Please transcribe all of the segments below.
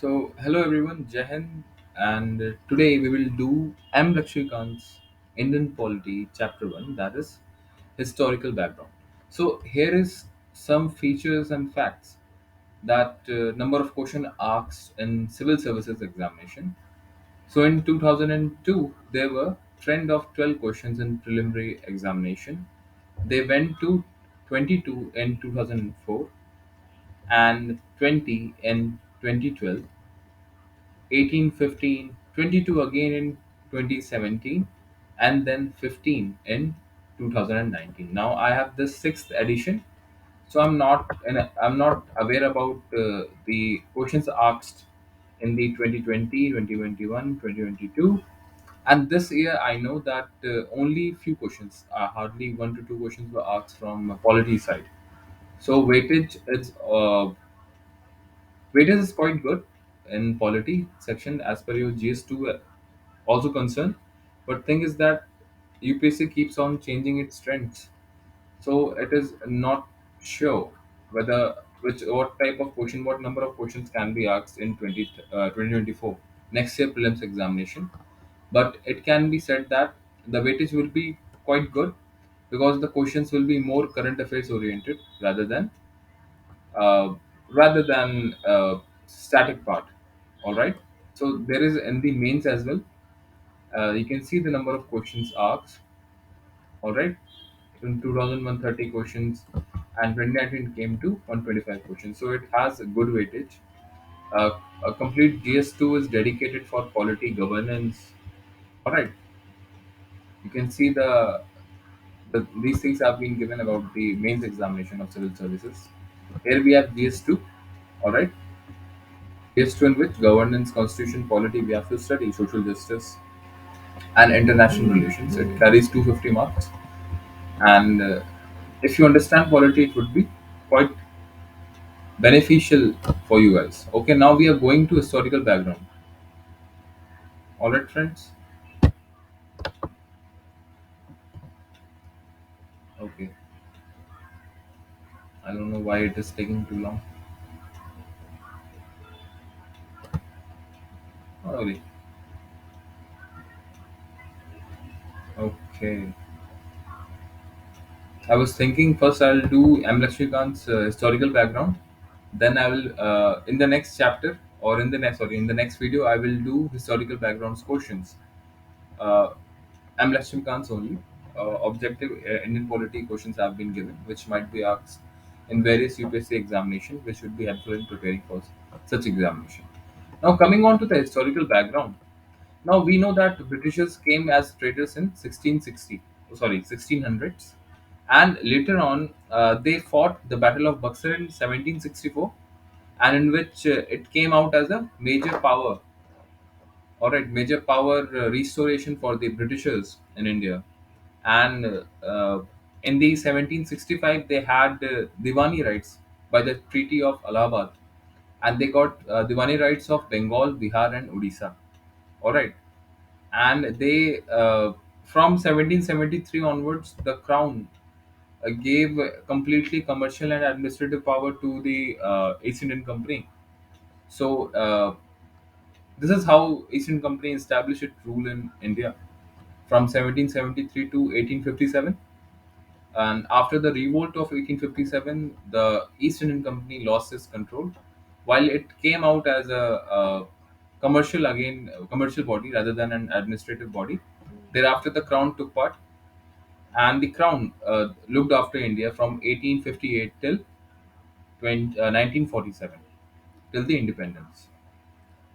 Hello everyone, Jahan, and today we will do M. Laxmikant's Indian Polity, Chapter 1, that is Historical Background. So, here is some features and facts that number of question asked in civil services examination. So, in 2002, there were trend of 12 questions in preliminary examination. They went to 22 in 2004 and 20 in 2012, 18, 15, 22 again in 2017, and then 15 in 2019. Now I have the sixth edition, so I'm not aware about the questions asked in the 2020, 2021, 2022, and this year I know that only few questions, hardly one to two questions were asked from polity side. So weightage is quite good in polity section as per your GS2 also concerned. But thing is that UPSC keeps on changing its trends. So it is not sure whether what type of question, what number of questions can be asked in 2024 next year prelims examination. But it can be said that the weightage will be quite good because the questions will be more current affairs oriented uh, rather than static part. All right. So there is in the mains as well. You can see the number of questions asked. All right. In 2001, 30 questions, and 2019 came to 125 questions. So it has a good weightage. A complete GS2 is dedicated for polity governance. All right. You can see these things have been given about the mains examination of civil services. Here we have GS2. All right. GS2 in which governance, constitution, polity, we have to study social justice and international relations. It carries 250 marks. And if you understand polity, it would be quite beneficial for you guys. Okay, now we are going to historical background. All right, friends. Okay, I don't know why it is taking too long. Oh, really? Okay. I was thinking first I'll do M. Lakshmikant's historical background. Then I will, in the next chapter or in the next video, I will do historical backgrounds questions. Uh, I'm Laxmikant's only. Objective Indian polity questions have been given, which might be asked in various UPSC examinations, which would be helpful in preparing for such examination. Now, coming on to the historical background. Now, we know that Britishers came as traders in 1660, oh, sorry, 1600s, and later on they fought the Battle of Buxar in 1764, and in which it came out as a major power. All right, major power restoration for the Britishers in India. And in the 1765, they had Diwani rights by the Treaty of Allahabad, and they got Diwani rights of Bengal, Bihar, and Odisha. All right, and they from 1773 onwards, the crown gave completely commercial and administrative power to the East Indian Company. So this is how East Indian Company established its rule in India from 1773 to 1857. And after the revolt of 1857, the East Indian Company lost its control, while it came out as a commercial body rather than an administrative body. Thereafter, the Crown took part, and the Crown looked after India from 1858 till 1947, till the independence.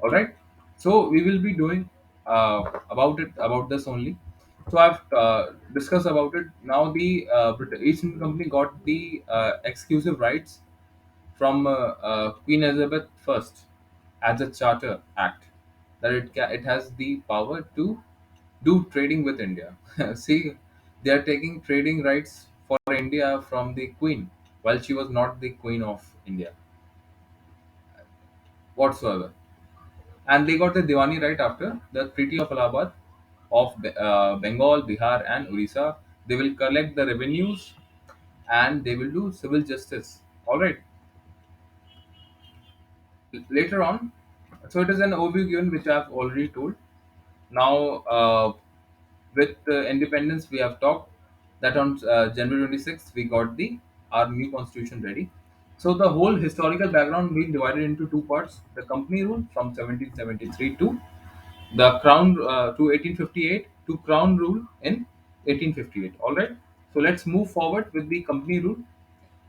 All right. So we will be doing about this only. So I've discussed about it. Now the East Indian Company got the exclusive rights from Queen Elizabeth First as a Charter Act, that it has the power to do trading with India. See, they are taking trading rights for India from the Queen, while she was not the Queen of India whatsoever. And they got the Diwani right after the Treaty of Allahabad of Bengal, Bihar, and Orissa. They will collect the revenues and they will do civil justice. All right. Later on, So it is an overview given which I've already told. Now, with independence, we have talked that on January 26th we got the our new constitution ready. So the whole historical background being divided into two parts: the company rule from 1773 to the crown to 1858 to crown rule in 1858. All right. So let's move forward with the company rule.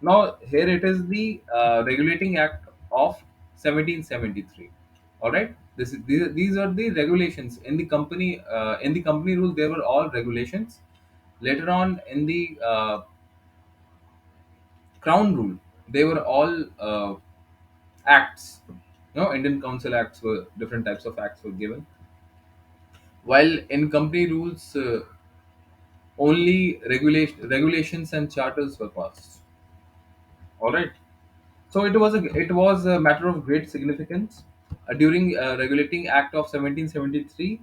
Now here it is the Regulating Act of 1773. All right. These are the regulations in the company rule. There were all regulations. Later on in the crown rule, they were all acts. Indian Council Acts were different types of acts were given. While in company rules, only regulations and charters were passed. All right. So it was a matter of great significance. During Regulating Act of 1773,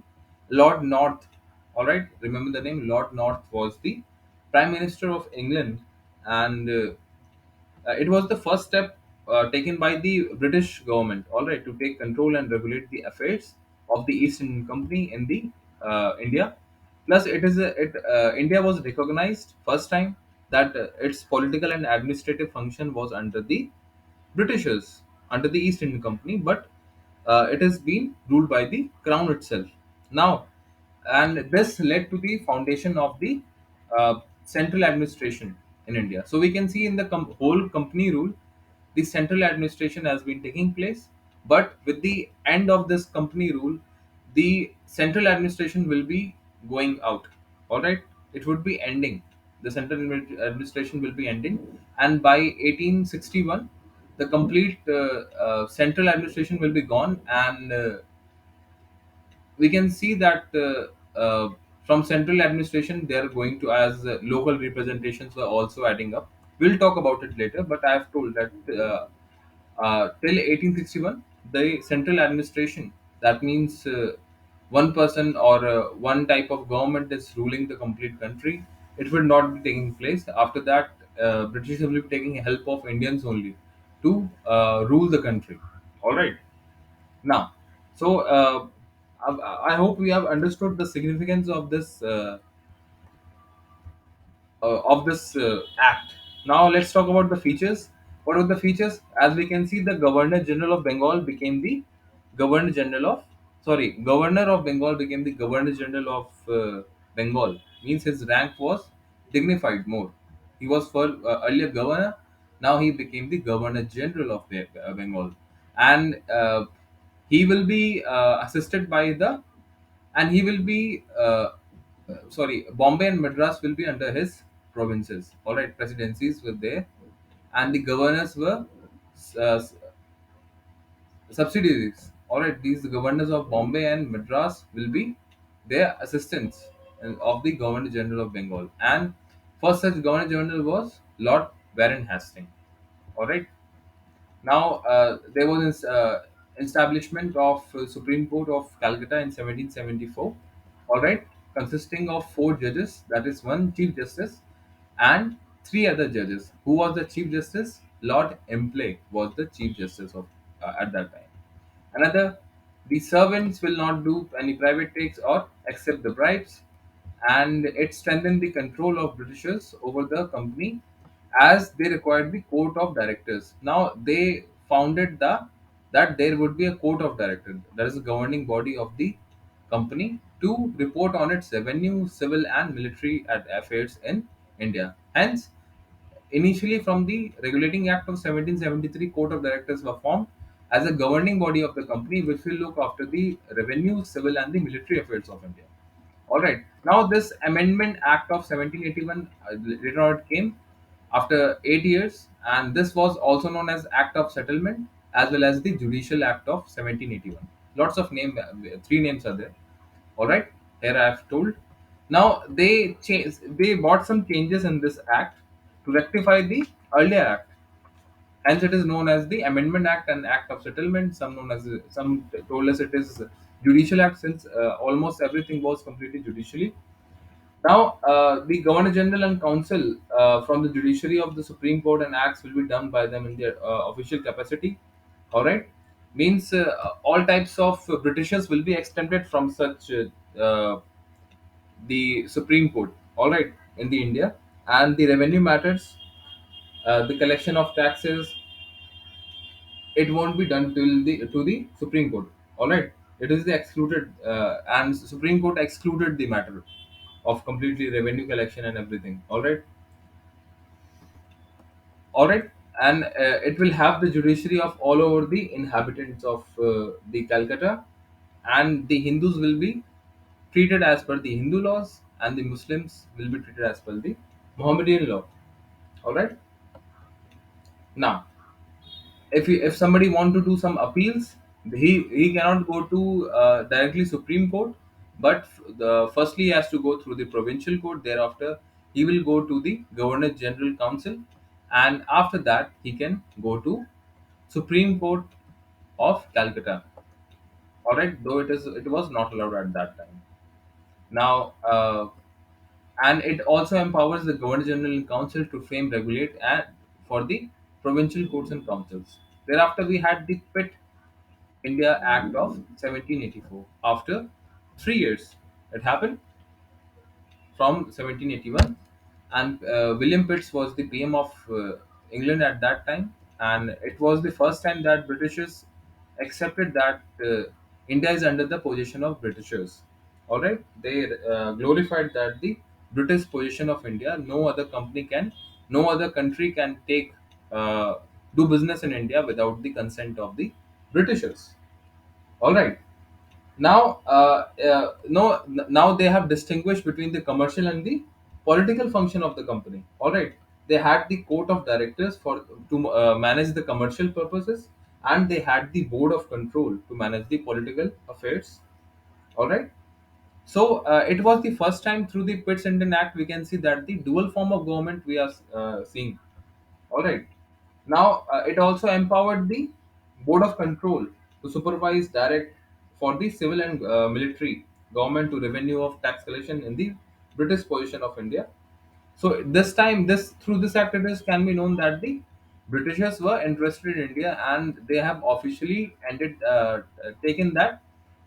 Lord North, all right, remember the name. Lord North was the Prime Minister of England, and it was the first step taken by the British government, all right, to take control and regulate the affairs of the East Indian Company in the India. Plus, India was recognized first time that its political and administrative function was under the Britishers, under the East Indian Company, but it has been ruled by the Crown itself. Now, and this led to the foundation of the central administration in India. So we can see in the whole company rule, the central administration has been taking place, but with the end of this company rule, the central administration will be going out. All right, it would be ending. The central administration will be ending, and by 1861, the complete central administration will be gone, and we can see that from central administration they are going to, as local representations were also adding up. We'll talk about it later, but I have told that till 1861 the central administration, that means one person or one type of government is ruling the complete country. It will not be taking place. After that, British will be taking help of Indians only to rule the country. All right. Now, so I hope we have understood the significance of this act. Now, let's talk about the features. What are the features? As we can see, the Governor General of Bengal became the Governor General of Governor of Bengal became the Governor General of Bengal. Means his rank was dignified more. He was for earlier governor. Now he became the Governor General of Bengal, and he will be assisted by the and he will be Bombay and Madras will be under his provinces. All right, presidencies were there, and the governors were uh, subsidiaries. All right, these governors of Bombay and Madras will be their assistants of the Governor General of Bengal. And first such Governor General was Lord Warren Hastings. All right. Now, there was this establishment of Supreme Court of Calcutta in 1774. All right, consisting of four judges, that is one Chief Justice and three other judges. Who was the Chief Justice? Lord Empley was the Chief Justice of at that time. Another, the servants will not do any private takes or accept the bribes, and it strengthened the control of Britishers over the company as they required the court of directors. Now they founded that there would be a court of directors, that is the governing body of the company, to report on its revenue, civil and military affairs in India. Hence, initially, from the Regulating Act of 1773, Court of Directors were formed as a governing body of the company, which will look after the revenue, civil, and the military affairs of India. All right. Now, this Amendment Act of 1781 later on it came after 8 years, and this was also known as Act of Settlement as well as the Judicial Act of 1781. Lots of three names are there. All right, here I have told. Now they brought some changes in this act to rectify the earlier act. Hence, it is known as the Amendment Act and Act of Settlement. Some told us it is Judicial Act, since almost everything was completely judicially. Now, the Governor General and Council from the judiciary of the Supreme Court and acts will be done by them in their official capacity. All right. Means all types of Britishers will be exempted from such the Supreme Court. All right, in the India, and the revenue matters, the collection of taxes, it won't be done till the to the Supreme Court. All right, it is the excluded, and Supreme Court excluded the matter of completely revenue collection and everything. All right, and it will have the judiciary of all over the inhabitants of the Calcutta, and the Hindus will be treated as per the Hindu laws, and the Muslims will be treated as per the Mohammedan law. All right. Now, if somebody want to do some appeals, he cannot go to directly Supreme Court, but firstly he has to go through the provincial court. Thereafter, he will go to the Governor General Council, and after that he can go to Supreme Court of Calcutta. All right, though it was not allowed at that time. Now, and it also empowers the Governor General Council to frame, regulate, and for the provincial courts and councils. Thereafter, we had the Pitt India Act of 1784. After 3 years, it happened from 1781, and William Pitts was the PM of England at that time, and it was the first time that Britishers accepted that India is under the position of Britishers. All right, they glorified that the British position of India, no other country can take uh, do business in India without the consent of the Britishers. All right. Now, no, now they have distinguished between the commercial and the political function of the company. All right, they had the court of directors for to manage the commercial purposes, and they had the board of control to manage the political affairs. All right, so it was the first time through the Pitts Indian Act we can see that the dual form of government we are seeing. All right. Now, it also empowered the Board of Control to supervise direct for the civil and military government to revenue of tax collection in the British position of India. So this time, this through this act, it is can be known that the Britishers were interested in India, and they have officially taken that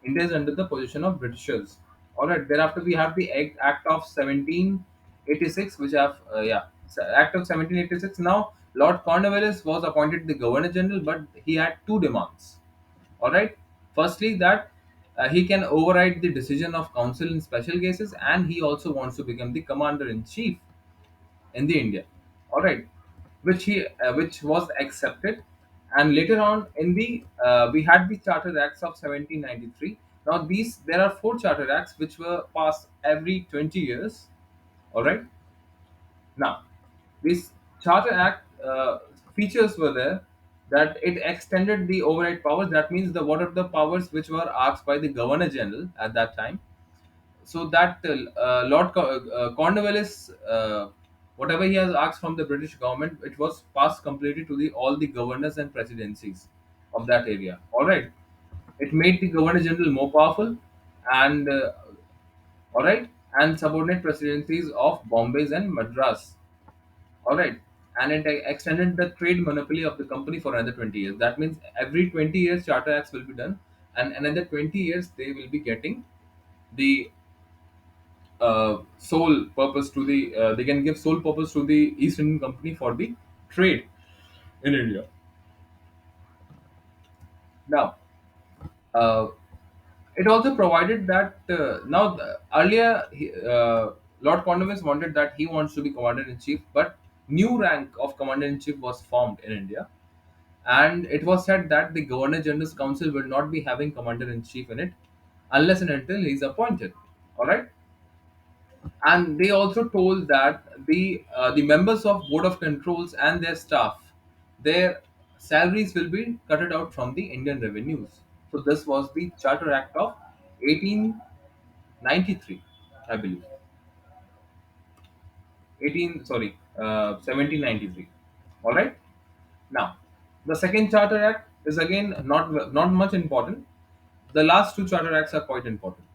India is under the position of Britishers. All right. Thereafter, we have the Act of 1786, which have Act of 1786. Now, Lord Cornwallis was appointed the Governor General, but he had two demands. All right. Firstly, that he can override the decision of council in special cases, and he also wants to become the commander in chief in the India. All right, which was accepted, and later on in the we had the Charter Acts of 1793. Now these there are four Charter Acts which were passed every 20 years. All right, now this Charter Act features were there that it extended the override powers. That means the what are the powers which were asked by the Governor General at that time, so that Cornwallis, whatever he has asked from the British government, it was passed completely to the all the governors and presidencies of that area. All right, it made the Governor General more powerful, and all right, and subordinate presidencies of Bombay's and Madras. All right, and it extended the trade monopoly of the company for another 20 years. That means every 20 years charter acts will be done, and another 20 years they will be getting the sole purpose to the they can give sole purpose to the East Indian Company for the trade in India. Now, uh, it also provided that earlier Lord Cornwallis wanted that he wants to be commander in chief, but new rank of commander in chief was formed in India, and it was said that the Governor General's Council will not be having commander in chief in it unless and until he is appointed. All right, and they also told that the members of board of controls and their staff, their salaries will be cutted out from the Indian revenues. So this was the Charter Act of 1893, I believe. 18 sorry 1793. All right, now the second Charter Act is again not much important. The last two Charter Acts are quite important.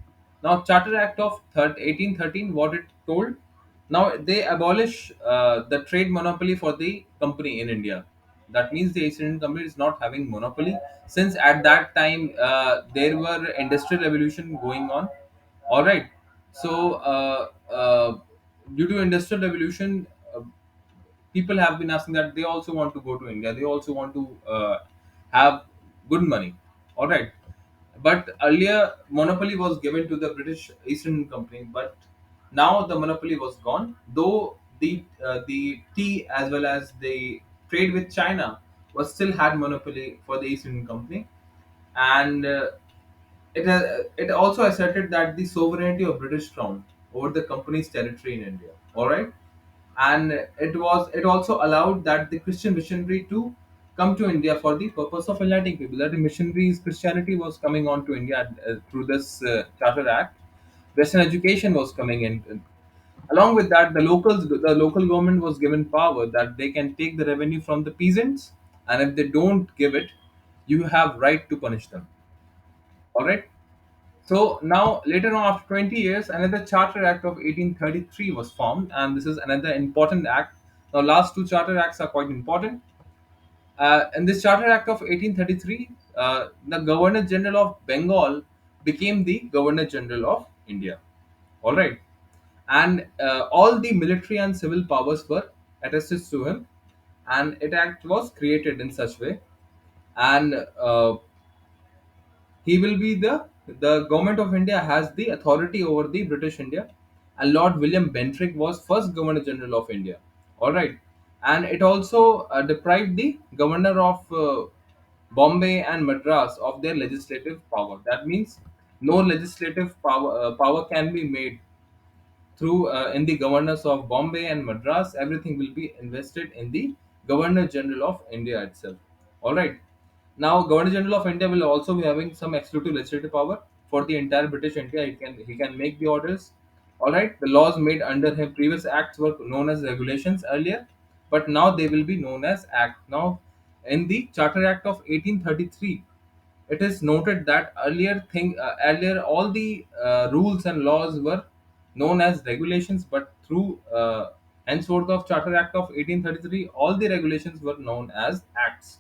Now, Charter Act of 1813, what it told, now they abolish the trade monopoly for the company in India. That means the East Indian Company is not having monopoly, since at that time there were industrial revolution going on. All right. So due to industrial revolution, people have been asking that they also want to go to India. They also want to have good money. All right. But earlier, monopoly was given to the British East Indian Company, but now the monopoly was gone. Though the tea as well as the trade with China was still had monopoly for the East Indian Company, and it also asserted that the sovereignty of British Crown over the company's territory in India. All right, and it also allowed that the Christian missionary to come to India for the purpose of enlightening people. That the missionaries Christianity was coming on to India through this Charter Act. Western education was coming in. Along with that, the local government was given power that they can take the revenue from the peasants, and if they don't give it, you have right to punish them. All right. So now, later on, after 20 years, another Charter Act of 1833 was formed, and this is another important act. Now, last two Charter Acts are quite important. In this Charter Act of 1833, the Governor General of Bengal became the Governor General of India. All right, and all the military and civil powers were attested to him, and it act was created in such way, and he will be the government of India has the authority over the British India, and Lord William Bentinck was first Governor General of India. All right, and it also deprived the governor of Bombay and Madras of their legislative power. That means no legislative power can be made through in the governors of Bombay and Madras. Everything will be invested in the Governor General of India itself. All right. Now, Governor General of India will also be having some exclusive legislative power for the entire British India. He can make the orders. All right. The laws made under him previous acts were known as regulations earlier, but now they will be known as act. Now, in the Charter Act of 1833, it is noted that earlier all the rules and laws were known as regulations, but through henceforth of Charter Act of 1833, all the regulations were known as acts.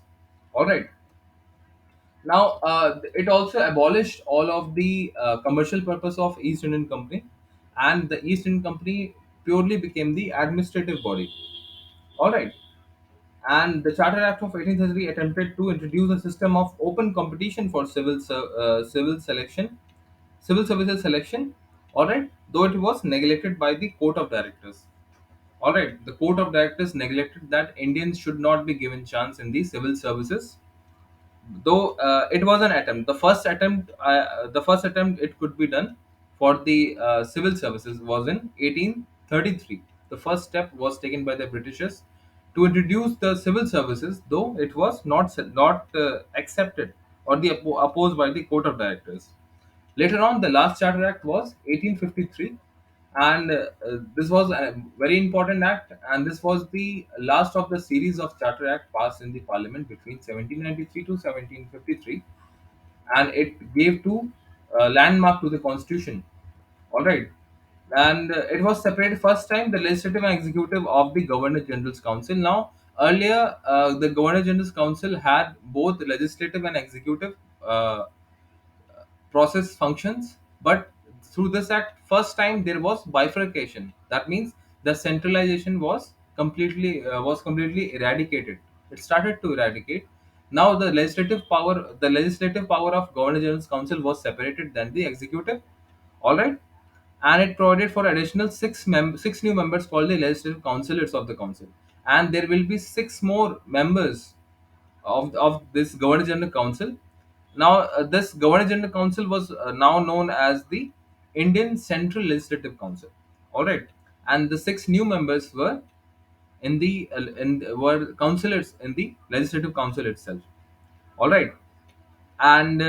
All right. Now, it also abolished all of the commercial purpose of East Indian Company, and the East Indian Company purely became the administrative body. All right. And the Charter Act of 1833 attempted to introduce a system of open competition for civil services selection. All right, though it was neglected by the Court of Directors. All right, the Court of Directors neglected that Indians should not be given chance in the civil services, though it was an attempt. The first attempt it could be done for the civil services was in 1833. The first step was taken by the Britishers to introduce the civil services, though it was not accepted or opposed by the Court of Directors. Later on, the last Charter Act was 1853, and this was a very important act, and this was the last of the series of Charter Act passed in the Parliament between 1793 to 1753, and it gave to landmark to the Constitution. All right, and it was separated first time the legislative and executive of the Governor General's Council. Now, earlier the Governor General's Council had both legislative and executive process functions, but through this act first time there was bifurcation. That means the centralization was completely eradicated. It started to eradicate. Now the legislative power of Governor General's Council was separated than the executive. All right, and it provided for additional six new members called the legislative councillors of the council, and there will be six more members of this Governor General Council. Now, this Governor General Council was now known as the Indian Central Legislative Council. All right, and the six new members were were councillors in the Legislative Council itself. All right, and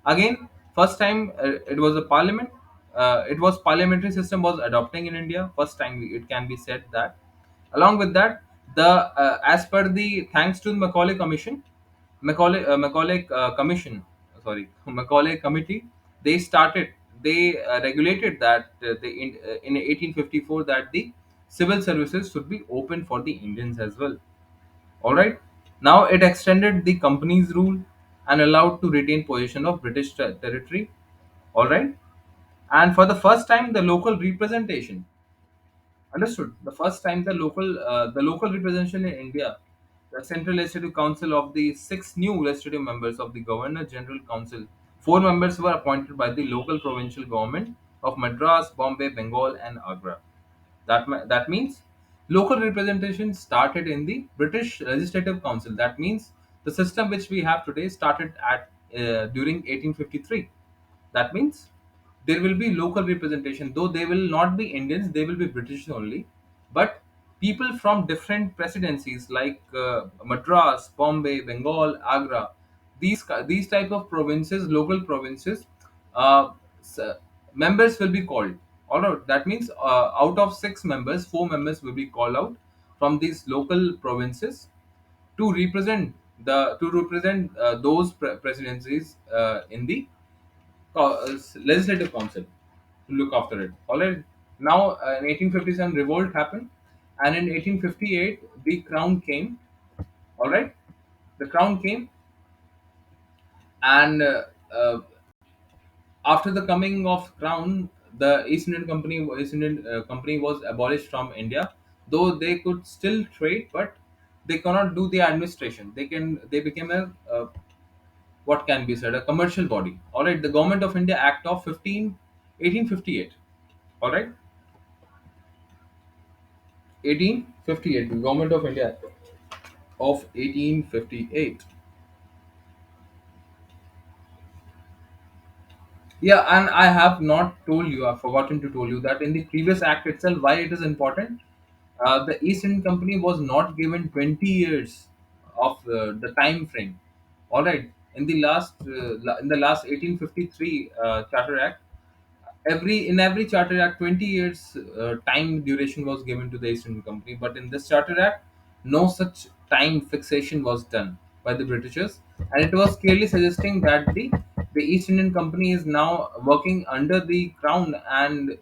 again, first time it was a parliament. It was parliamentary system was adopting in India. First time it can be said that. Along with that, the as per the thanks to the Macaulay Commission, sorry, Macaulay Committee, they started, they regulated that in 1854 that the civil services should be open for the Indians as well. All right. Now it extended the company's rule and allowed to retain possession of British territory. All right. And for the first time, the local representation. Understood. The first time the local representation in India, the Central Legislative Council of the six new legislative members of the Governor General Council, four members were appointed by the local provincial government of Madras, Bombay, Bengal, and Agra. That means local representation started in the British Legislative Council. That means the system which we have today started at during 1853. That means there will be local representation, though they will not be Indians, they will be British only. But people from different presidencies like Madras, Bombay, Bengal, Agra, these type of provinces, local provinces, uh, s- members will be called. All right, that means out of six members, four members will be called out from these local provinces to represent those presidencies in the legislative council to look after it. All right. Now, in 1857, revolt happened, and in 1858, the crown came. All right, the crown came, and after the coming of crown, the East Indian Company was abolished from India. Though they could still trade, but they cannot do the administration. They became a what can be said, a commercial body. All right, the Government of India Act of 1858. All right, 1858, the Government of India Act of 1858. Yeah, and I have not told you, I've forgotten to tell you that in the previous act itself, why it is important. The East Indian Company was not given 20 years of the time frame. All right, in the last 1853 Charter Act, every charter act 20 years time duration was given to the East Indian Company, but in this charter act no such time fixation was done by the Britishers, and it was clearly suggesting that the East Indian Company is now working under the crown, and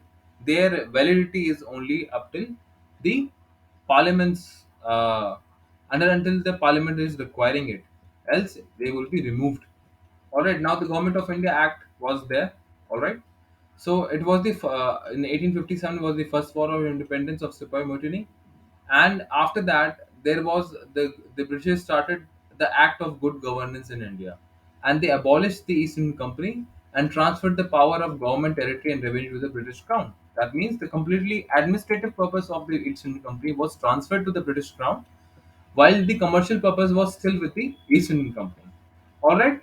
their validity is only up till the parliament's until the parliament is requiring it, else they will be removed. All right, now the Government of India Act was there. All right, so it was in 1857 was the first war of independence of Sepoy Mutiny, and after that there was the British started the Act of Good Governance in India, and they abolished the East Indian Company and transferred the power of government, territory, and revenue to the British Crown. That means the completely administrative purpose of the East Indian Company was transferred to the British Crown, while the commercial purpose was still with the East Indian Company. All right,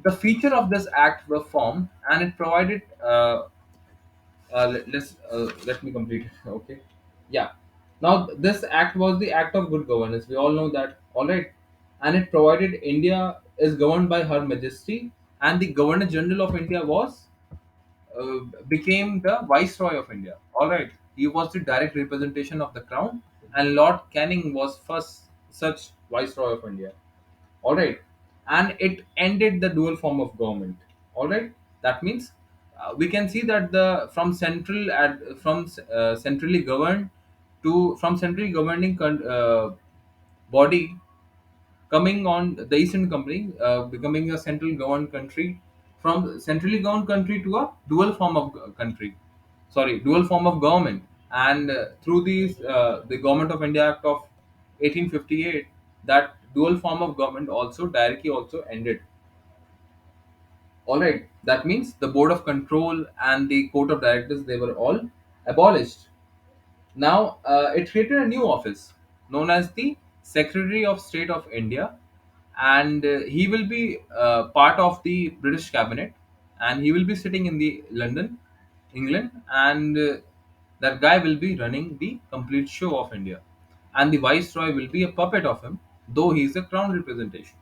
the feature of this act were formed, and it provided. Let me complete it. Okay, yeah. Now this act was the act of good governance. We all know that. All right, and it provided India is governed by Her Majesty, and the Governor General of India was uh, became the Viceroy of India. All right, he was the direct representation of the crown, and Lord Canning was first such Viceroy of India. All right, and it ended the dual form of government. All right, that means we can see that the from centrally governed to from centrally governing body coming on the Eastern Company, becoming a central governed country, from centrally governed country to a dual form of country, sorry, dual form of government. And through the Government of India Act of 1858, that dual form of government also directly also ended. All right, that means the board of control and the court of directors, they were all abolished. Now, it created a new office known as the Secretary of State of India, and he will be part of the British cabinet, and he will be sitting in the London, England, and that guy will be running the complete show of India, and the Viceroy will be a puppet of him, though he is a crown representation.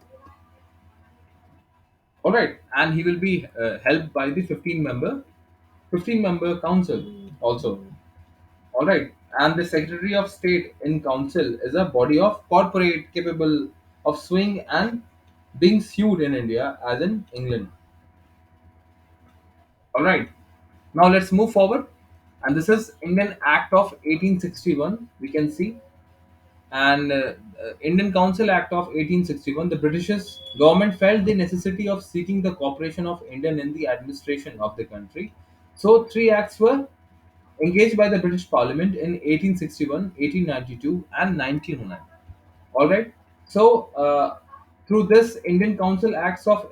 All right, and he will be helped by the 15 member council also. All right, and the Secretary of State in Council is a body of corporate capable of suing and being sued in India as in England. All right, now let's move forward. And this is Indian Act of 1861. We can see. And Indian Council Act of 1861, the British government felt the necessity of seeking the cooperation of Indian in the administration of the country. So three acts were engaged by the British Parliament in 1861, 1892, and 1909. All right. So through this Indian Council Acts of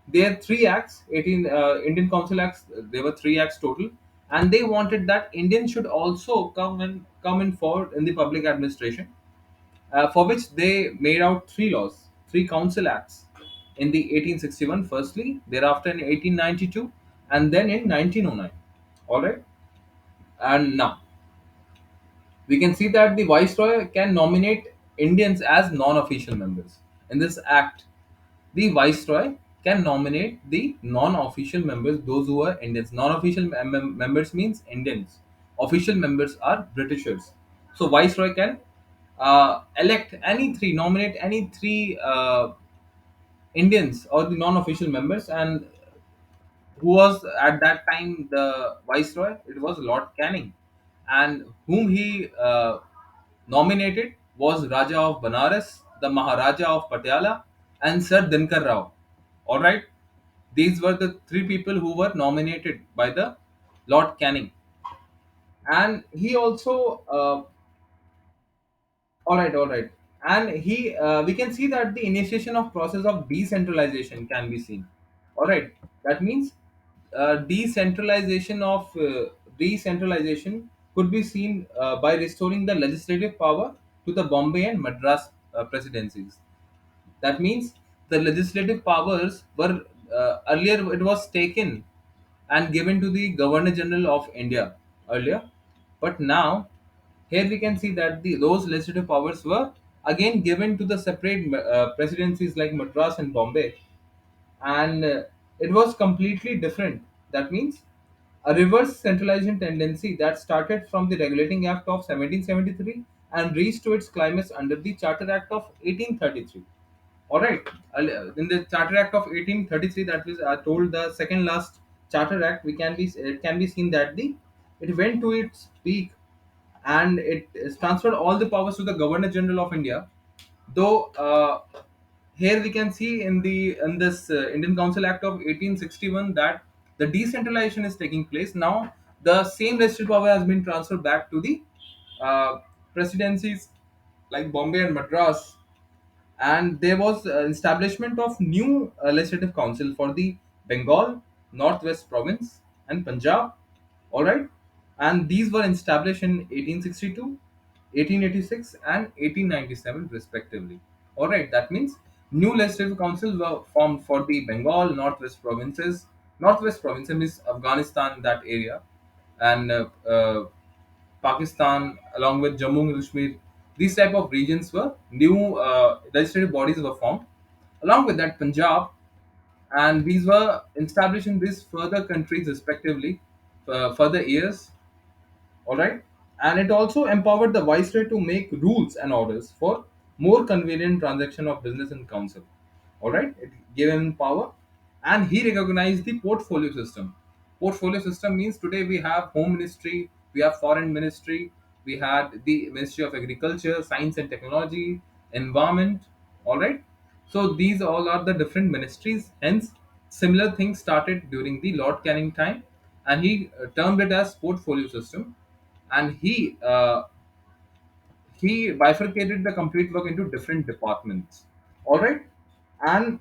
there are three acts, 18 Indian Council Acts. There were three acts total, and they wanted that Indians should also come in forward in the public administration, for which they made out three laws, three council acts in the 1861 firstly, thereafter in 1892, and then in 1909. All right. And now we can see that the viceroy can nominate Indians as non-official members. In this act, the viceroy can nominate the non-official members, those who are Indians. Non-official members means Indians. Official members are Britishers. So viceroy can elect any three, nominate any three Indians or the non-official members, and who was at that time the viceroy? It was Lord Canning, and whom he nominated was Raja of Banaras, the Maharaja of Patiala, and Sir Dinkar Rao. All right, these were the three people who were nominated by the Lord Canning, and he also all right, and he we can see that the initiation of process of decentralization can be seen. All right, that means decentralization of decentralization could be seen by restoring the legislative power to the Bombay and Madras presidencies. That means the legislative powers were earlier it was taken and given to the Governor General of India earlier, but now here we can see that those legislative powers were again given to the separate presidencies like Madras and Bombay, and it was completely different. That means a reverse centralization tendency that started from the Regulating Act of 1773 and reached to its climax under the Charter Act of 1833. All right, in the Charter Act of 1833, that was told the second last Charter Act, we can be it can be seen that the it went to its peak and it transferred all the powers to the Governor General of India. Though here we can see in this Indian Council Act of 1861 that the decentralization is taking place. Now the same legislative power has been transferred back to the presidencies like Bombay and Madras, and there was establishment of new legislative council for the Bengal, Northwest Province, and Punjab. All right, and these were established in 1862, 1886, and 1897 respectively. All right, that means new legislative councils were formed for the Bengal, Northwest provinces. Northwest province means Afghanistan, that area, and Pakistan, along with Jammu and Kashmir. These type of regions were new legislative bodies were formed. Along with that, Punjab, and these were established in these further countries respectively for further years. All right, and it also empowered the viceroy to make rules and orders for more convenient transaction of business and council. All right, it gave him power, and he recognized the portfolio system. Portfolio system means today we have home ministry, we have foreign ministry, we had the Ministry of Agriculture, Science and Technology, Environment. All right, so these all are the different ministries. Hence similar things started during the Lord Canning time, and he termed it as portfolio system, and he bifurcated the complete work into different departments. All right, and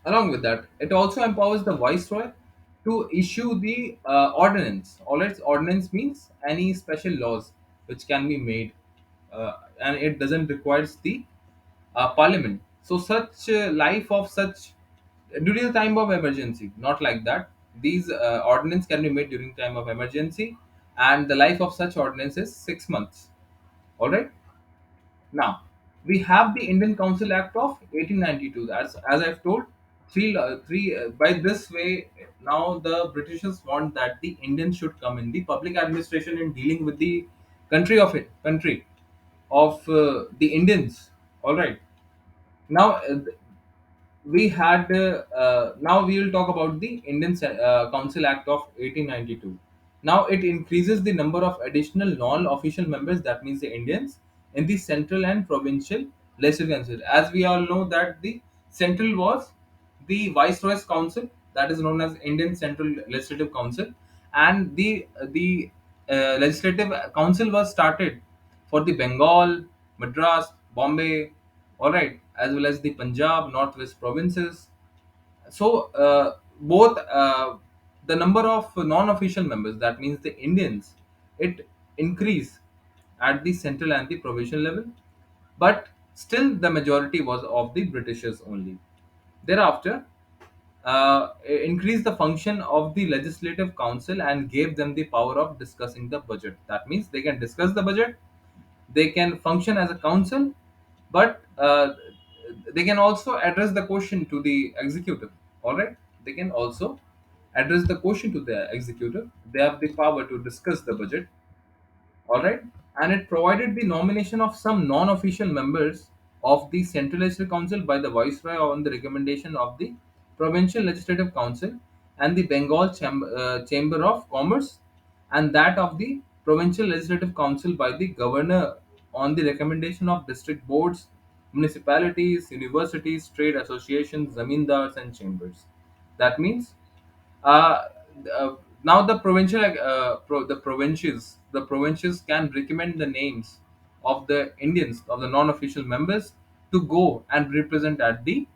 along with that, it also empowers the viceroy to issue the ordinance. All right, ordinance means any special laws which can be made, and it doesn't require the parliament. So such life of such during the time of emergency, not like that. These ordinance can be made during time of emergency, and the life of such ordinance is 6 months. All right. Now, we have the Indian Council Act of 1892. As I've told, by this way, now the Britishers want that the Indians should come in the public administration in dealing with the country of the Indians. All right. Now, we had now we will talk about the Indian Council Act of 1892. Now it increases the number of additional non-official members, that means the Indians, in the central and provincial legislative council. As we all know that the central was the Viceroy's Council, that is known as Indian Central Legislative Council, and the Legislative Council was started for the Bengal, Madras, Bombay, all right, as well as the Punjab, Northwest provinces. So both the number of non-official members, that means the Indians, it increased at the central and the provincial level, but still the majority was of the Britishers only. Thereafter, increased the function of the legislative council and gave them the power of discussing the budget. That means they can discuss the budget, they can function as a council, but they can also address the question to the executive. All right, they can also address the question to the executive. They have the power to discuss the budget, all right, and it provided the nomination of some non-official members of the Central Legislative Council by the Viceroy on the recommendation of the Provincial Legislative Council and the Bengal Chamber of Commerce, and that of the Provincial Legislative Council by the Governor on the recommendation of district boards, municipalities, universities, trade associations, zamindars, and chambers. That means uh, now the provincials can recommend the names of the Indians, of the non-official members, to go and represent at the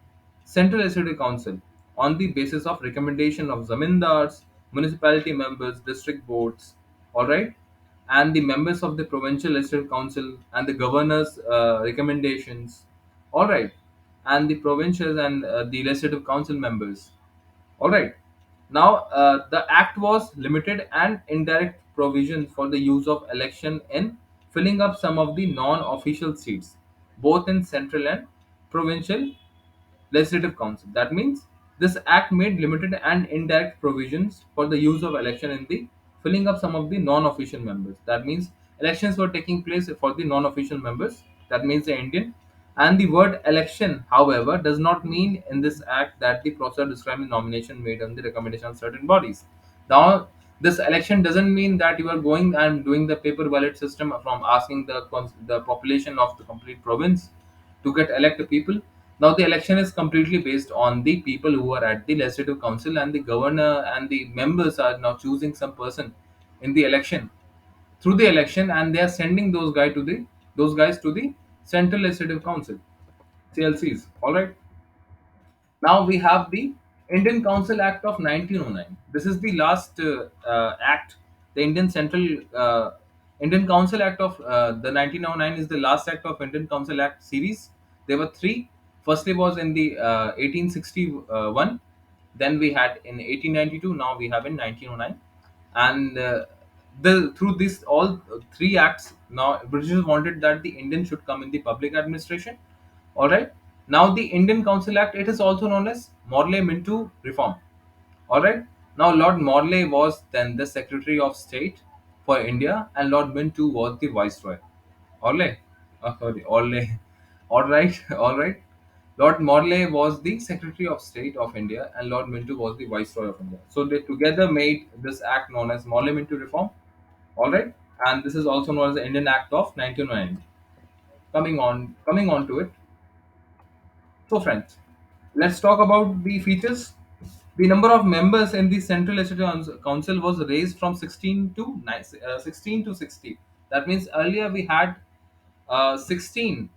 Central Legislative Council on the basis of recommendation of zamindars, municipality members, district boards, all right, and the members of the Provincial Legislative Council and the governor's recommendations, all right, and the provincials and the Legislative Council members. All right. Now, the act was limited and indirect provisions for the use of election in filling up some of the non-official seats, both in central and provincial legislative council. That means this act made limited and indirect provisions for the use of election in the filling up some of the non-official members. That means elections were taking place for the non-official members. That means the Indian. And the word election, however, does not mean in this act that the process describing nomination made on the recommendation of certain bodies. Now, this election doesn't mean that you are going and doing the paper ballot system from asking the population of the complete province to get elected people. Now the election is completely based on the people who are at the legislative council, and the governor and the members are now choosing some person in the election through the election, and they are sending those guys to the central legislative council, CLCs. All right. Now we have the Indian Council Act of 1909. This is the last act. The Indian Council Act of the 1909 is the last act of Indian Council Act series. There were three. Firstly was in the 1861. Then we had in 1892. Now we have in 1909, and the through this all three acts, now British wanted that the Indian should come in the public administration. All right. Now the Indian Council Act, it is also known as Morley Minto Reform. All right. Now Lord Morley was then the Secretary of State for India, and Lord Minto was the Viceroy. Orley, sorry, Orley. All right, all right. Lord Morley was the Secretary of State of India, and Lord Minto was the Viceroy of India. So they together made this act known as Morley Minto Reform. All right, and this is also known as the Indian Act of 1909. Coming on to it. So, friends, let's talk about the features. The number of members in the Central Legislative Council was raised from 16 to 60. That means uh, 16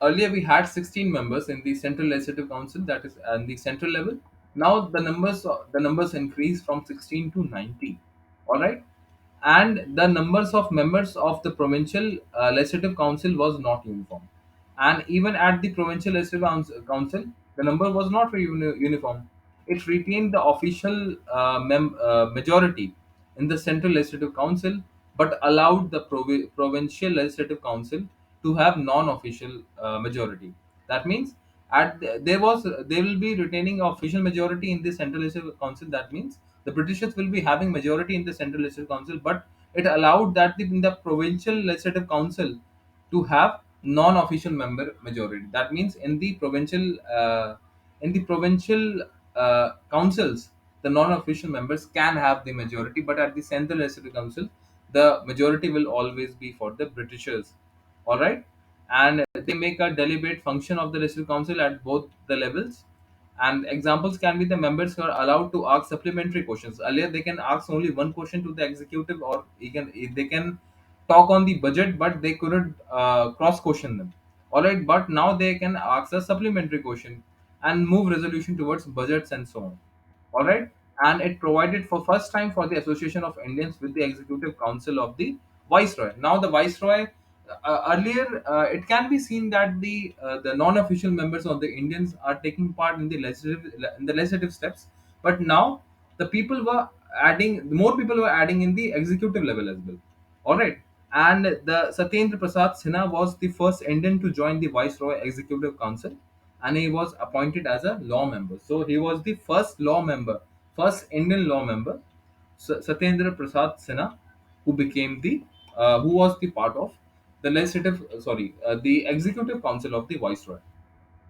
earlier we had 16 members in the Central Legislative Council, that is at the central level. Now the numbers increased from 16 to 90. All right, and the numbers of members of the provincial legislative council was not uniform, and even at the provincial legislative council the number was not uniform. It retained the official majority in the central legislative council, but allowed the provincial legislative council to have non-official majority. That means they will be retaining official majority in the central legislative council. That means the Britishers will be having majority in the central legislative council, but it allowed that in the provincial legislative council to have non-official member majority. That means in the provincial councils, the non-official members can have the majority, but at the Central Legislative Council, the majority will always be for the Britishers. All right, and they make a deliberate function of the Legislative Council at both the levels. And examples can be the members who are allowed to ask supplementary questions. Earlier, they can ask only one question to the executive, or they can talk on the budget, but they couldn't cross question them. All right, but now they can ask a supplementary question and move resolution towards budgets and so on. All right, and it provided for first time for the association of Indians with the executive council of the viceroy. Now the viceroy, earlier it can be seen that the non-official members of the Indians are taking part in the legislative steps, but now the people were adding more people were adding in the executive level as well. All right, and the Satyendra Prasad Sinha was the first Indian to join the Viceroy Executive Council, and he was appointed as a law member. So he was the first law member, first Indian law member, Satyendra Prasad Sinha, who became who was the part of the Executive Council of the Viceroy.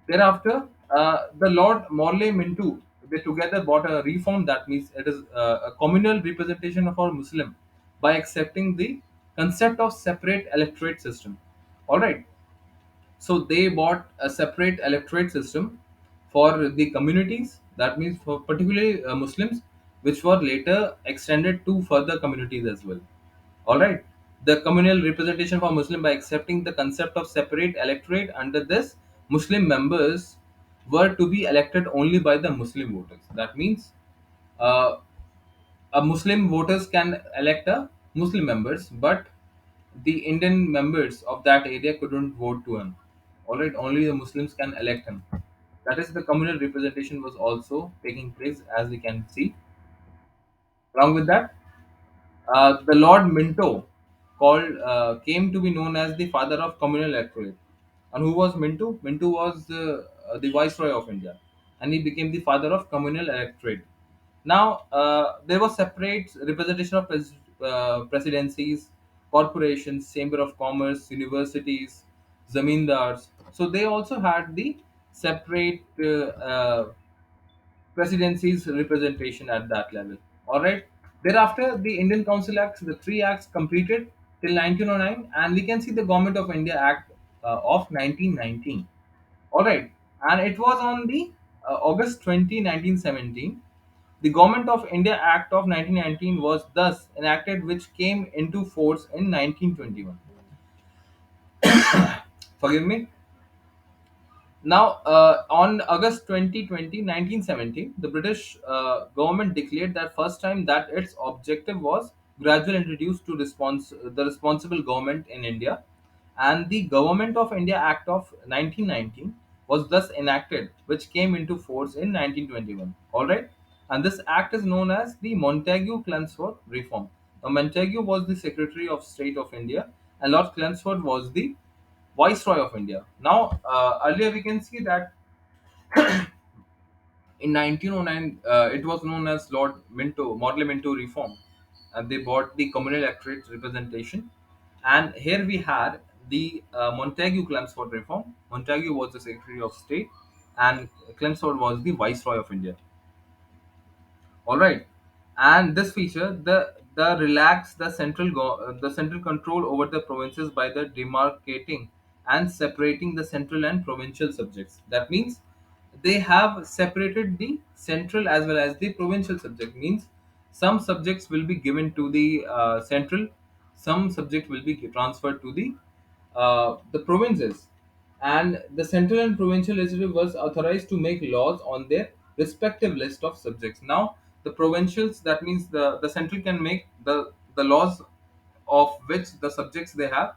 Thereafter, the Lord Morley Minto, they together brought a reform that means it is a communal representation of our Muslim by accepting the concept of separate electorate system. All right, so they bought a separate electorate system for the communities, that means for particularly Muslims, which were later extended to further communities as well. All right, the communal representation for Muslim by accepting the concept of separate electorate. Under this, Muslim members were to be elected only by the Muslim voters. That means uh, a Muslim voters can elect a Muslim members, but the Indian members of that area couldn't vote to him. All right, only the Muslims can elect him. That is, the communal representation was also taking place, as we can see. Along with that, the Lord Minto came to be known as the father of communal electorate. And who was Minto? Minto was the Viceroy of India, and he became the father of communal electorate. Now, there was separate representation of presidencies, corporations, chamber of commerce, universities, zamindars. So they also had the separate presidency's representation at that level. All right. Thereafter, the Indian Council Acts, the three acts completed till 1909, and we can see the Government of India Act of 1919. All right, and it was on the August 20, 1917. The Government of India Act of 1919 was thus enacted, which came into force in 1921. Forgive me. Now, on August 20, 1917, the British government declared that first time that its objective was gradually introduced to the responsible government in India, and the Government of India Act of 1919 was thus enacted, which came into force in 1921. All right, and this act is known as the Montagu-Chelmsford Reform. Now, Montagu was the Secretary of State of India, and Lord Chelmsford was the Viceroy of India. Now, earlier we can see that in 1909, it was known as Lord Minto, Morley Minto Reform, and they bought the communal electorate representation. And here we had the Montagu Chelmsford Reform. Montagu was the Secretary of State, and Chelmsford was the Viceroy of India. All right, and this feature the relax the central control over the provinces by the demarcating and separating the central and provincial subjects. That means they have separated the central as well as the provincial subject. Means some subjects will be given to the central, some subject will be transferred to the provinces, and the central and provincial legislature was authorized to make laws on their respective list of subjects. Now, the provincials, that means the central can make the laws of which the subjects they have,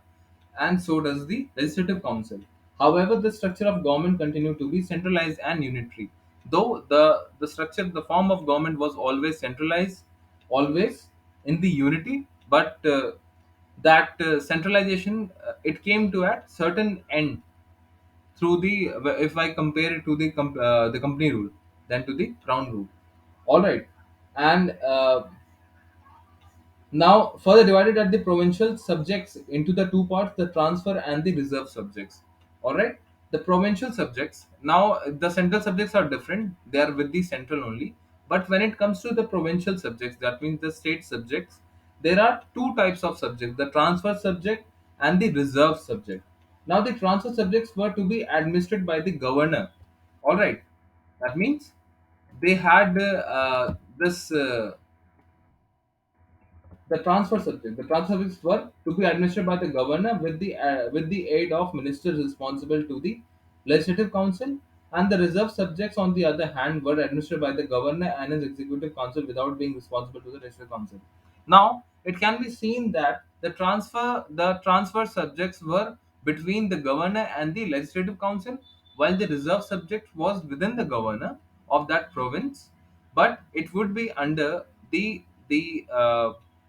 and so does the legislative council. However, the structure of government continued to be centralized and unitary. Though the structure, the form of government was always centralized, always in the unity, but that centralization, it came to a certain end through the, if I compare it to the company rule, than to the crown rule. All right, and now further divided at the provincial subjects into the two parts: the transfer and the reserve subjects. All right, the provincial subjects, now the central subjects are different; they are with the central only, But when it comes to the provincial subjects, that means the state subjects, there are two types of subjects: the transfer subject and the reserve subject. Now, the transfer subjects were to be administered by the governor. All right, that means they had this. The transfer subjects. The transfer subjects were to be administered by the governor with the aid of ministers responsible to the legislative council, and the reserve subjects, on the other hand, were administered by the governor and his executive council without being responsible to the legislative council. Now, it can be seen that the transfer subjects were between the governor and the legislative council, while the reserve subject was within the governor of that province, but it would be under the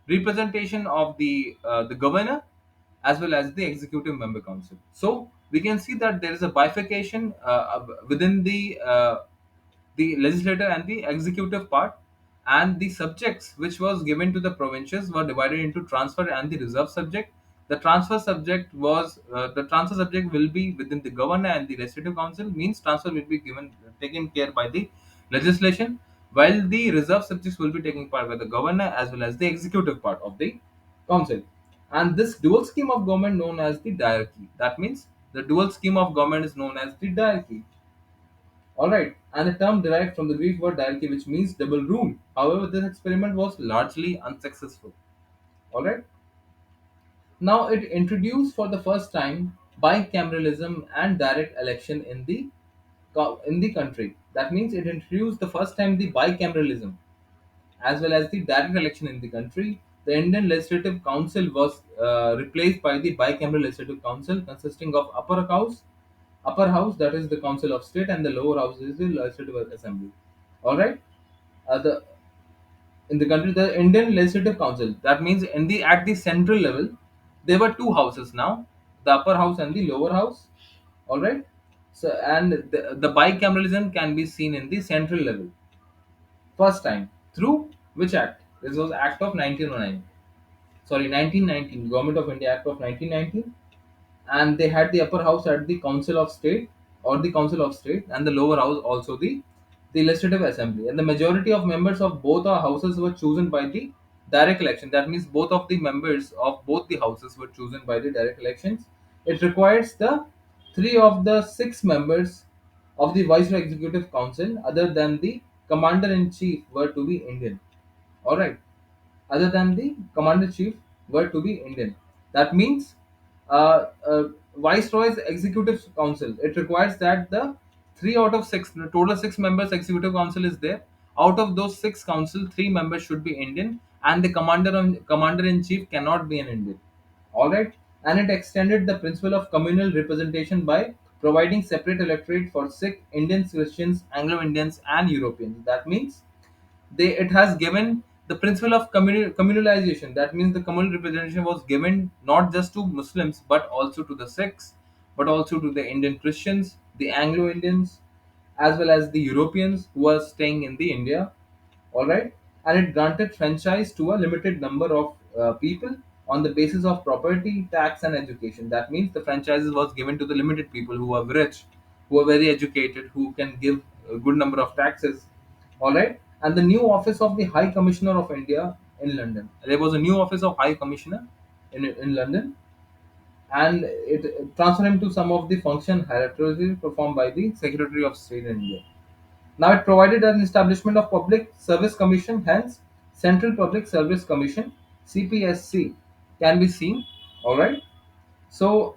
representation of the governor as well as the executive member council. So we can see that there is a bifurcation within the legislature and the executive part, and the subjects which was given to the provinces were divided into transfer and the reserve subject. The transfer subject will be within the governor and the legislative council, means transfer will be given taken care by the legislation, while the reserve subjects will be taken part by the governor as well as the executive part of the council. And this dual scheme of government known as the diarchy. That means the dual scheme of government is known as the diarchy. All right, and the term derived from the Greek word diarchy, which means double rule. However, this experiment was largely unsuccessful. All right, now it introduced for the first time bicameralism and direct election in the country. That means it introduced the first time the bicameralism as well as the direct election in the country. The Indian Legislative Council was replaced by the bicameral Legislative Council, consisting of upper house, that is the Council of State, and the lower house is the Legislative Assembly. All right, the in the country, the Indian Legislative Council, that means in the at the central level, there were two houses now, the upper house and the lower house. All right, so and the bicameralism can be seen in the central level first time through which act? This was Act of 1909. Sorry, 1919, Government of India Act of 1919. And they had the upper house at the Council of State, and the lower house also the Legislative Assembly. And the majority of members of both our houses were chosen by the direct election. That means both of the members of both the houses were chosen by the direct elections. It requires the three of the six members of the Viceroy Executive Council, other than the Commander in Chief, were to be Indian. All right, other than the commander chief, were to be Indian. That means Viceroy's Executive Council. It requires that the three out of six, the total six members Executive Council is there. Out of those six council, three members should be Indian, and the commander in chief cannot be an Indian. All right, and it extended the principle of communal representation by providing separate electorate for Sikh, Indians, Christians, Anglo Indians, and Europeans. That means it has given the principle of communalization. That means the communal representation was given not just to Muslims but also to the Sikhs, but also to the Indian Christians, the Anglo Indians, as well as the Europeans who are staying in the India. All right, and it granted franchise to a limited number of people on the basis of property, tax, and education. That means the franchises was given to the limited people who are rich, who are very educated, who can give a good number of taxes. All right, and the new office of the High Commissioner of India in London. There was a new office of High Commissioner in London, and it transferred him to some of the function hereditary performed by the Secretary of State in India. Now it provided an establishment of Public Service Commission, hence Central Public Service Commission (CPSC) can be seen. All right. So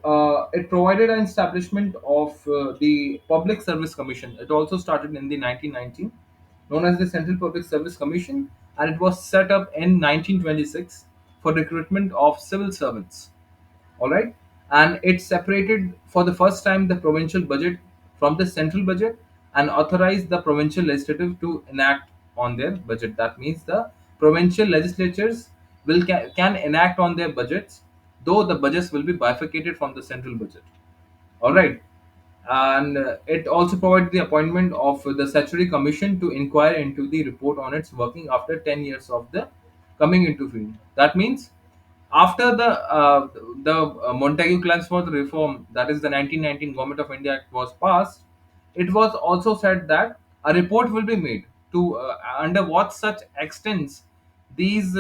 it provided an establishment of the Public Service Commission. It also started in the 1919, known as the Central Public Service Commission, and it was set up in 1926 for recruitment of civil servants. All right, and it separated for the first time the provincial budget from the central budget and authorized the provincial legislative to enact on their budget. That means the provincial legislatures can enact on their budgets, though the budgets will be bifurcated from the central budget. All right, and it also provided the appointment of the statutory commission to inquire into the report on its working after 10 years of the coming into field. That means after the Montagu Clause for the reform, that is the 1919 Government of India Act was passed, it was also said that a report will be made. to under what such extents these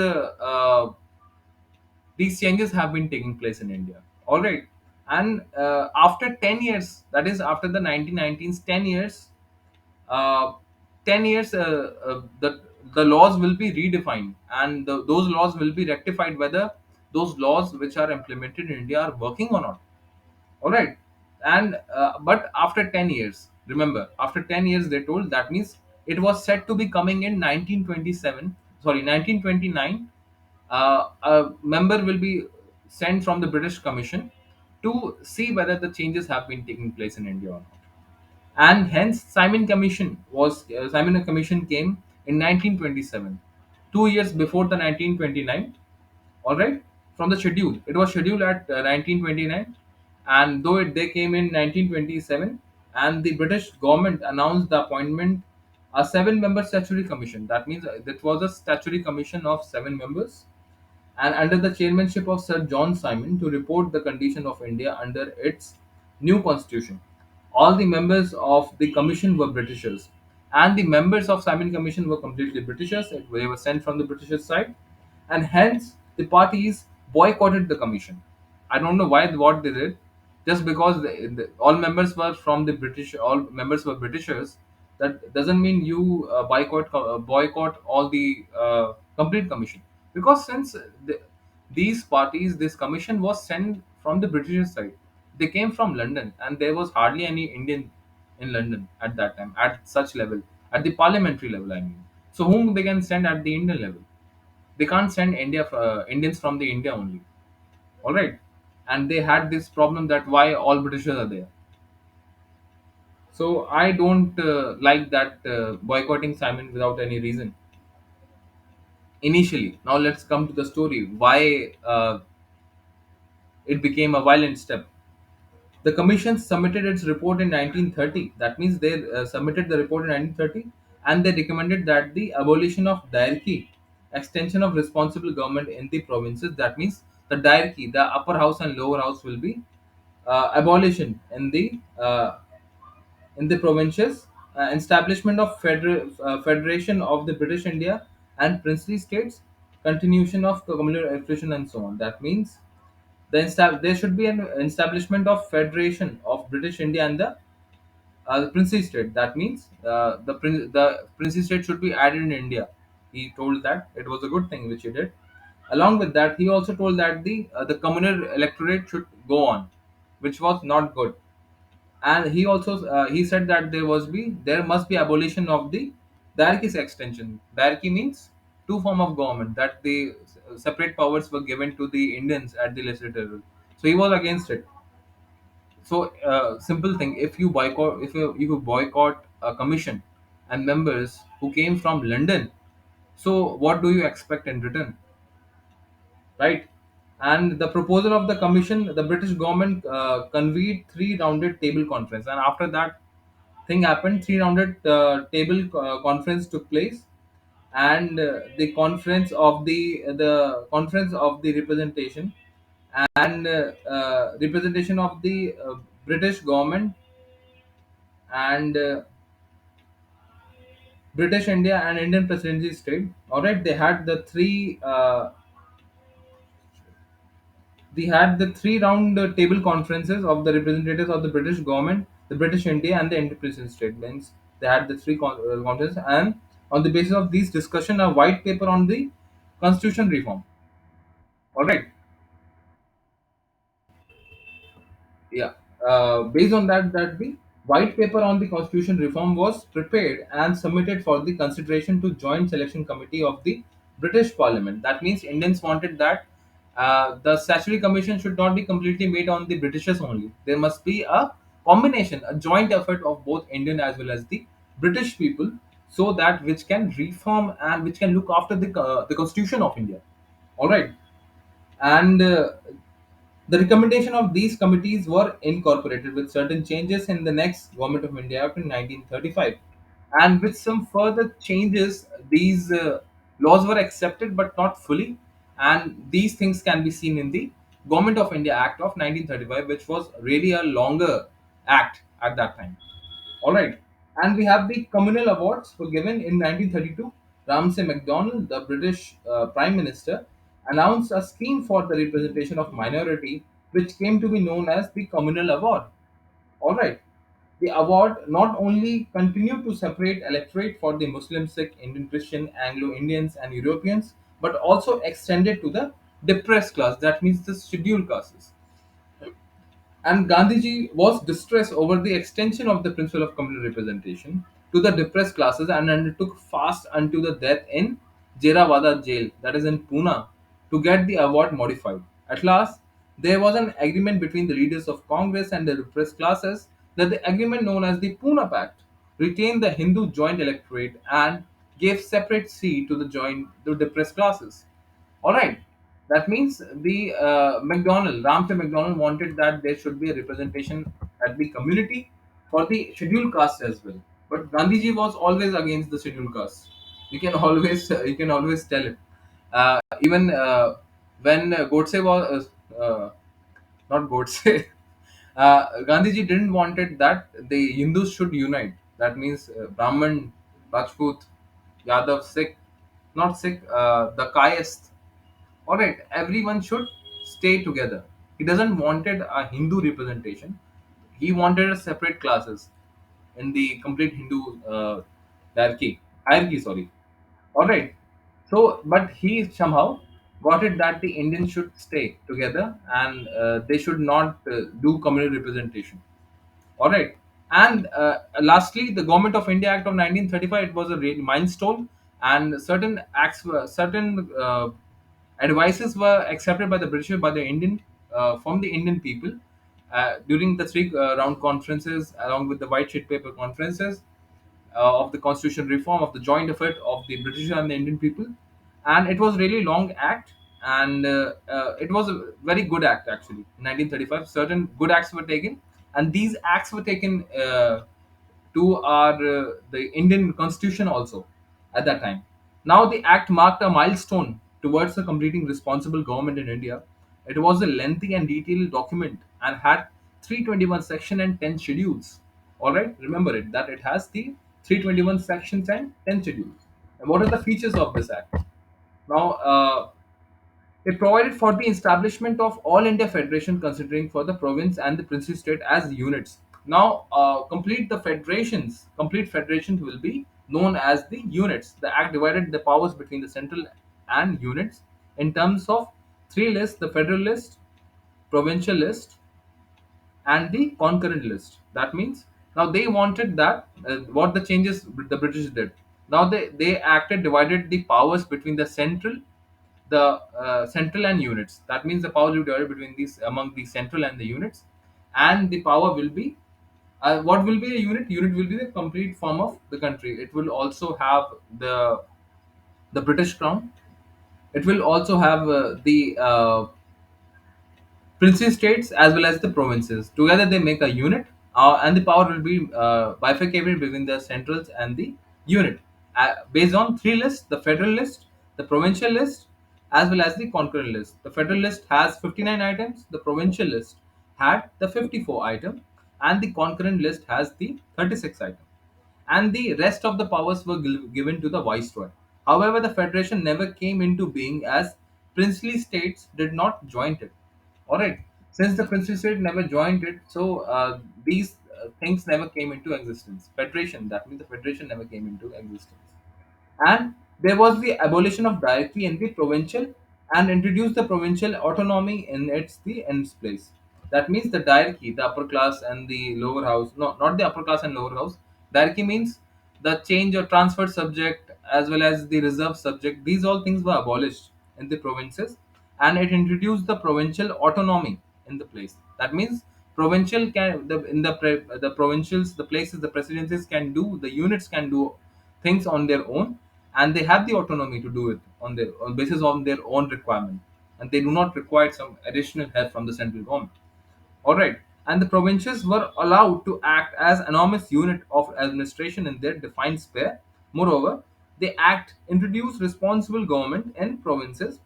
these changes have been taking place in India. All right, and after 10 years, that is after the 1919s, 10 years, uh, 10 years, the laws will be redefined, and those laws will be rectified whether those laws which are implemented in India are working or not. All right, and but after 10 years, remember, after 10 years they told, that means it was said to be coming in 1927, sorry, 1929. A member will be sent from the British Commission to see whether the changes have been taking place in India or not. And hence Simon Commission came in 1927, 2 years before the 1929. All right, from the schedule, it was scheduled at 1929, and though they came in 1927, and the British government announced the appointment a seven-member statutory commission. That means that was a statutory commission of seven members, and under the chairmanship of Sir John Simon, to report the condition of India under its new constitution. All the members of the commission were Britishers, and the members of Simon Commission were completely Britishers. They were sent from the Britishers side, and hence the parties boycotted the commission. I don't know why, what they did, just because all members were from the British, all members were Britishers. That doesn't mean you boycott all the complete commission, because since these parties, this commission was sent from the British side. They came from London, and there was hardly any Indian in London at that time at such level, at the parliamentary level. I mean, so whom they can send at the Indian level? They can't send Indians from the India only. All right, and they had this problem that why all Britishers are there. So I don't like that boycotting Simon without any reason initially. Now let's come to the story why it became a violent step. The commission submitted its report in 1930. That means they submitted the report in 1930, and they recommended that the abolition of diarchy, extension of responsible government in the provinces. That means the diarchy, the upper house and lower house, will be abolition in the provinces, establishment of federation of the British India and princely states, continuation of communal administration, and so on. That means there should be an establishment of federation of British India and the princely state. That means the princely state should be added in India. He told that it was a good thing which he did. Along with that, he also told that the communal electorate should go on, which was not good. And he also he said that there must be abolition of the diarchy's extension. Diarchy means two form of government, that the separate powers were given to the Indians at the legislative level. So he was against it. So simple thing, if you boycott a commission and members who came from London, so what do you expect in return, right? And the proposal of the commission, the British government convened three rounded table conference, and after that thing happened, three rounded table conference took place, and the conference of the representation, and representation of the British government, and British India and Indian presidency state. All right, they had the three round table conferences of the representatives of the British government, the British India, and the independent state. Means they had the conferences, and on the basis of these discussion, a white paper on the constitution reform. All right, yeah. Based on that the white paper on the constitution reform was prepared and submitted for the consideration to joint selection committee of the British Parliament. That means Indians wanted that the statutory commission should not be completely made on the Britishers only. There must be a combination, a joint effort of both Indian as well as the British people, so that which can reform and which can look after the constitution of India. All right, and the recommendation of these committees were incorporated with certain changes in the next Government of India Act in 1935. And with some further changes, these laws were accepted but not fully. And these things can be seen in the Government of India Act of 1935, which was really a longer act at that time. All right. And we have the communal awards were given in 1932. Ramsay MacDonald, the British Prime Minister, announced a scheme for the representation of minority, which came to be known as the Communal Award. All right. The award not only continued to separate electorate for the Muslim, Sikh, Indian Christian, Anglo Indians, and Europeans, but also extended to the depressed class, that means the scheduled castes. And Gandhiji was distressed over the extension of the principle of communal representation to the depressed classes and undertook fast unto the death in Jerawada jail, that is in Pune, to get the award modified. At last, there was an agreement between the leaders of Congress and the depressed classes that the agreement known as the Pune Pact retained the Hindu joint electorate and gave separate seat to the joint to depressed classes. All right. That means the Ramsay McDonald wanted that there should be a representation at the community for the scheduled caste as well. But Gandhiji was always against the scheduled caste. You can always tell it. Even when Godse was not Godse, Gandhiji didn't wanted that the Hindus should unite. That means Brahman, Rajput, Yadav, Sikh, not Sikh, the caste. All right, everyone should stay together. He doesn't wanted a Hindu representation. He wanted a separate classes in the complete Hindu hierarchy. Sorry. All right. So, but he somehow got it that the Indians should stay together and they should not do communal representation. All right. And lastly, the Government of India Act of 1935, it was a real milestone, and certain advices were accepted by the British, by the Indian, from the Indian people during the three round conferences, along with the white sheet paper conferences of the constitution reform of the joint effort of the British and the Indian people. And it was really long act, and it was a very good act actually. In 1935, certain good acts were taken, and these acts were taken to our the Indian constitution also at that time. Now the act marked a milestone towards the completing responsible government in India. It was a lengthy and detailed document and had 321 section and 10 schedules. All right, remember it that it has the 321 sections and 10 schedules. And what are the features of this act? Now, it provided for the establishment of All India Federation, considering for the province and the princely state as units. Now, complete federations will be known as the units. The Act divided the powers between the central and units in terms of three lists: the federal list, provincial list, and the concurrent list. That means now they wanted that what the changes the British did. Now they acted divided the powers between the central and units. That means the power will be divided between these among the central and the units, and the power will be what will be a unit? Unit will be the complete form of the country. It will also have the British crown. It will also have the princely states as well as the provinces. Together they make a unit, and the power will be bifurcated between the centrals and the unit based on three lists: the federal list, the provincial list, as well as the concurrent list. The federal list has 59 items, the provincial list had the 54 item, and the concurrent list has the 36 item, and the rest of the powers were given to the viceroy. However, the federation never came into being as princely states did not join it. All right, since the princely state never joined it, so these things never came into existence. Federation, that means the federation never came into existence. And there was the abolition of diarchy in the provincial and introduced the provincial autonomy in its place. That means the diarchy, the upper class and the lower house, no, not the upper class and lower house. Diarchy means the change or transfer subject as well as the reserve subject. These all things were abolished in the provinces, and it introduced the provincial autonomy in the place. That means provincial can the provincials, the places, the presidencies can do, the units can do things on their own, and they have the autonomy to do it on their on basis of their own requirement, and they do not require some additional help from the central government. All right. And the provinces were allowed to act as enormous unit of administration in their defined sphere. Moreover, the act introduced responsible government in provinces,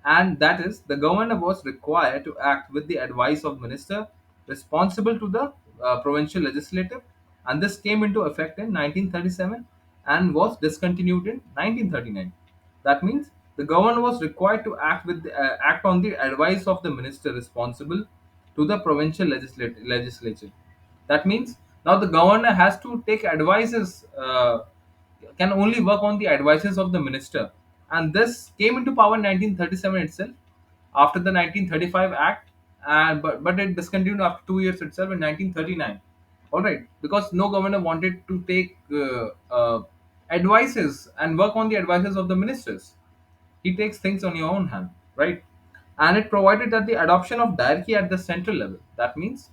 and that is, the governor was required to act with the advice of minister responsible to the provincial legislative, and this came into effect in 1937 and was discontinued in 1939. That means the government was required to act on the advice of the minister responsible to the provincial legislature. That means now the governor has to take advices, can only work on the advices of the minister. And this came into power in 1937 itself, after the 1935 Act, and but it discontinued after 2 years itself in 1939. All right, because no governor wanted to take advices and work on the advices of the ministers. He takes things on your own hand, right? And it provided that the adoption of diarchy at the central level. That means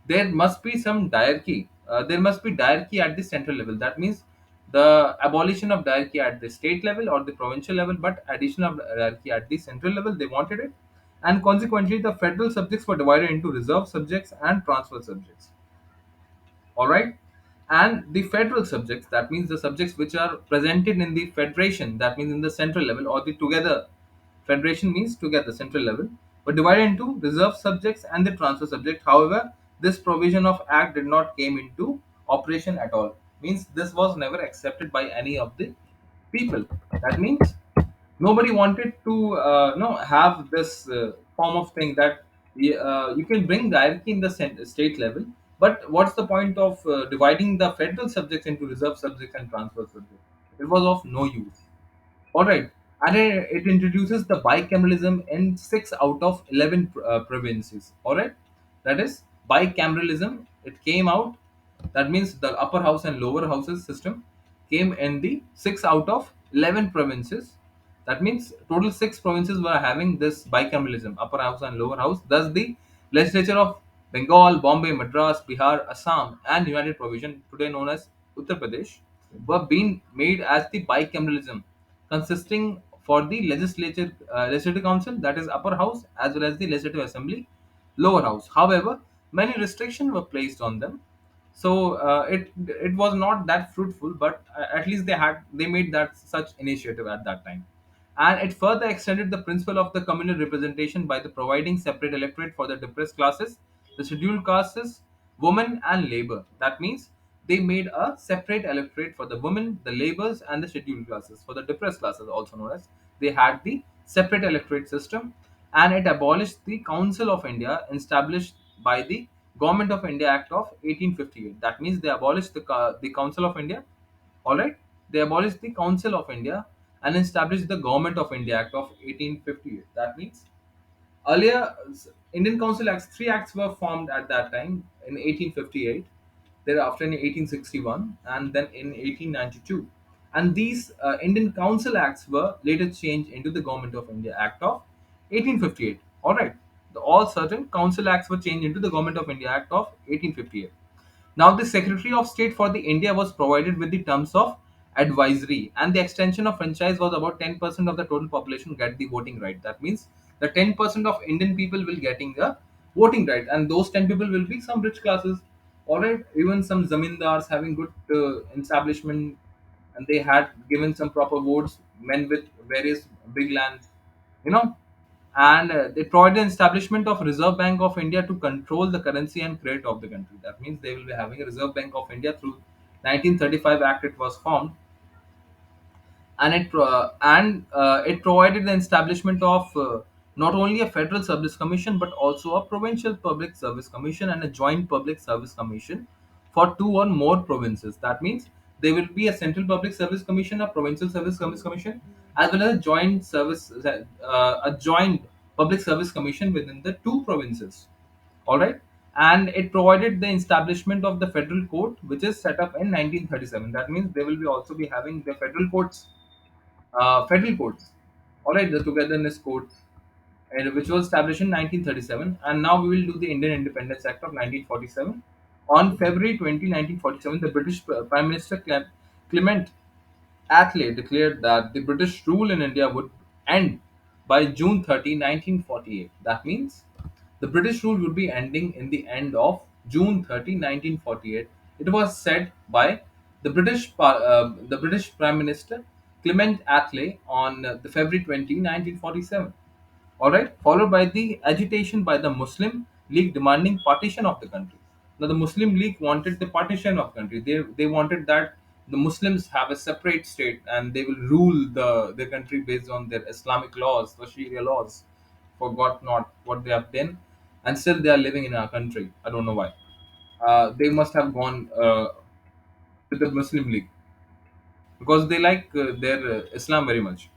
there must be some diarchy. There must be diarchy at the central level. That means the abolition of diarchy at the state level or the provincial level, but addition of diarchy at the central level. They wanted it, and consequently, the federal subjects were divided into reserve subjects and transfer subjects. All right, and the federal subjects, that means the subjects which are presented in the federation, that means in the central level or the together, federation means together central level, were divided into reserve subjects and the transfer subject. However, this provision of act did not came into operation at all, means this was never accepted by any of the people. That means nobody wanted to have this form of thing that you can bring hierarchy in the state level, but what's the point of dividing the federal subjects into reserve subjects and transfer subjects? It was of no use. All right, and it introduces the bicameralism in 6 out of 11 provinces. All right, that is bicameralism. It came out. That means the upper house and lower houses system came in the 6 out of 11 provinces. That means total 6 provinces were having this bicameralism, upper house and lower house. Thus, the legislature of Bengal, Bombay, Madras, Bihar, Assam, and United Provision, today known as Uttar Pradesh, were being made as the bicameralism, consisting for the legislative council, that is upper house, as well as the legislative assembly, lower house. However, many restrictions were placed on them, so it was not that fruitful. But at least they made that such initiative at that time, and it further extended the principle of the communal representation by the providing separate electorate for the depressed classes, the scheduled castes, women, and labor. That means they made a separate electorate for the women, the laborers, and the scheduled classes. For the depressed classes, also known as, they had the separate electorate system, and it abolished the Council of India established by the Government of India Act of 1858. That means they abolished the Council of India. All right, they abolished the Council of India and established the Government of India Act of 1858. That means earlier, Indian Council Acts, three acts were formed at that time in 1858, thereafter in 1861, and then in 1892. And these Indian Council Acts were later changed into the Government of India Act of 1858. All right, all certain Council Acts were changed into the Government of India Act of 1858. Now, the Secretary of State for the India was provided with the terms of advisory, and the extension of franchise was about 10% of the total population get the voting right. That means the 10% of Indian people will getting the voting right, and those 10 people will be some rich classes. All right, even some zamindars having good establishment, and they had given some proper votes, men with various big lands, you know, and they provide the establishment of Reserve Bank of India to control the currency and credit of the country. That means they will be having a Reserve Bank of India through 1935 Act. It was formed, and it provided the establishment of not only a federal service commission but also a provincial public service commission and a joint public service commission for two or more provinces. That means there will be a central public service commission, a provincial service commission, as well as a joint public service commission within the two provinces. All right, and it provided the establishment of the federal court, which is set up in 1937. That means they will be also be having the federal courts, federal courts. All right, the Togetherness Court, and which was established in 1937. And now we will do the Indian Independence Act of 1947. On February 20, 1947, the British Prime Minister Clement Attlee declared that the British rule in India would end by June 30, 1948. That means the British rule would be ending in the end of June 30, 1948. It was said by the British Prime Minister Clement Attlee on the February 20, 1947. All right, followed by the agitation by the Muslim League demanding partition of the country. Now the Muslim League wanted the partition of country. They wanted that the Muslims have a separate state and they will rule the country based on their Islamic laws, the Sharia laws. Forgot not what they have done, and still they are living in our country. I don't know why. They must have gone with the Muslim League because they like their Islam very much.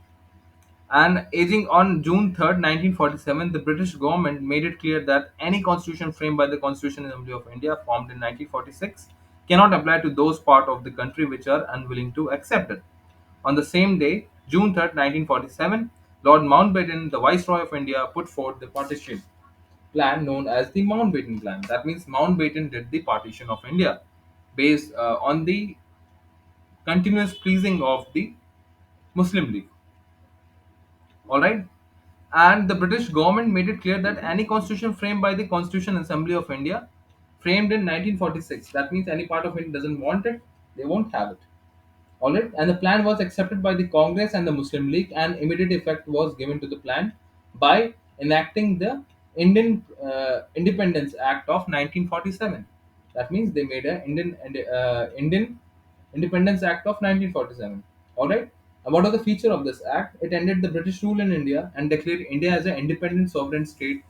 And aging on June 3rd, 1947, the British government made it clear that any constitution framed by the Constitutional Assembly of India, formed in 1946, cannot apply to those parts of the country which are unwilling to accept it. On the same day, June 3rd, 1947, Lord Mountbatten, the Viceroy of India, put forth the partition plan known as the Mountbatten Plan. That means Mountbatten did the partition of India based on the continuous pleasing of the Muslim League. All right. And the British government made it clear that any constitution framed by the Constitutional Assembly of India, framed in 1946, that means any part of it doesn't want it, they won't have it. All right. And the plan was accepted by the Congress and the Muslim League, and immediate effect was given to the plan by enacting the Indian Independence Act of 1947. That means they made a Indian Independence Act of 1947. All right. And what are the feature of this act? It ended the British rule in India and declared India as an independent sovereign state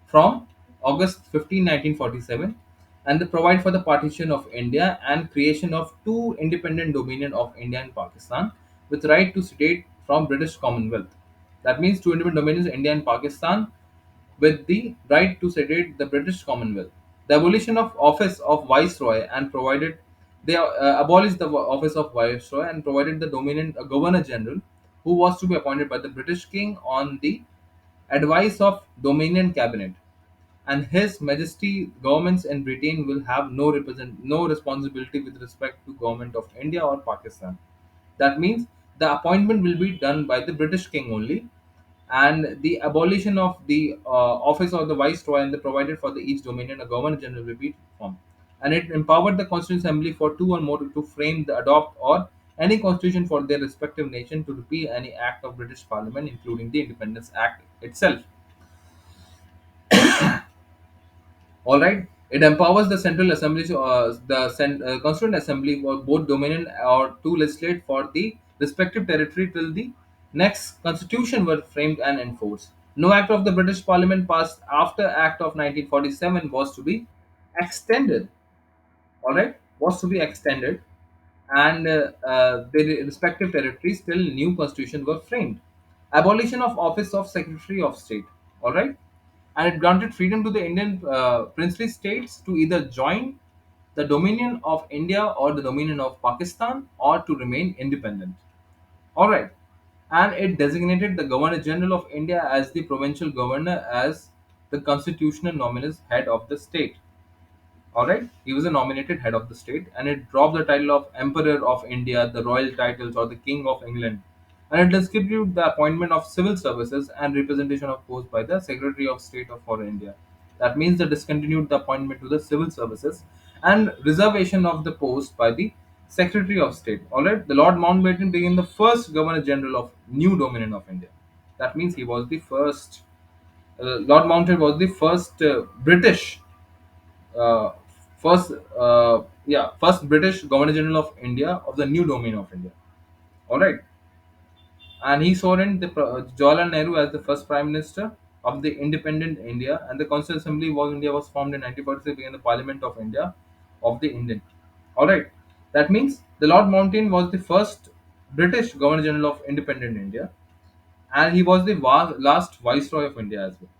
from August 15, 1947, and they provide for the partition of India and creation of two independent dominion of India and Pakistan with right to state from British Commonwealth. That means two independent dominions, India and Pakistan, with the right to sedate the British Commonwealth. The abolition of office of Viceroy and provided they abolished the office of Viceroy and provided the dominion Governor General, who was to be appointed by the British King on the advice of Dominion Cabinet, and His Majesty governments in Britain will have no responsibility with respect to government of India or Pakistan. That means the appointment will be done by the British King only, and the abolition of the office of the Viceroy and the provided for the each dominion a Governor General will be formed, and it empowered the Constituent Assembly for two or more to frame, the adopt, or any constitution for their respective nation to repeal any act of British Parliament, including the Independence Act itself. All right. It empowers the Central Assembly, Constituent Assembly, for both Dominion or to legislate for the respective territory till the next constitution were framed and enforced. No act of the British Parliament passed after Act of 1947 was to be extended. All right, was to be extended, and the respective territories till new constitution were framed. Abolition of office of Secretary of State. All right, and it granted freedom to the Indian princely states to either join the Dominion of India or the Dominion of Pakistan or to remain independent. All right, and it designated the Governor General of India as the provincial governor as the constitutional nominous head of the state. All right, he was a nominated head of the state, and it dropped the title of Emperor of India, the royal titles, or the King of England, and it discontinued the appointment of civil services and representation of posts by the Secretary of State for India. That means they discontinued the appointment to the civil services and reservation of the post by the Secretary of State. All right, the Lord Mountbatten became the first Governor General of new Dominion of India. That means he was the first. Lord Mountbatten was the first British uh, first British Governor General of India of the new domain of India. All right, and he sworn in Jawaharlal Nehru as the first Prime Minister of the independent India, and the Constituent Assembly of India was formed in 1946, being the Parliament of India of the Indian. All right, that means the Lord Mountbatten was the first British Governor General of independent India, and he was the last Viceroy of India as well.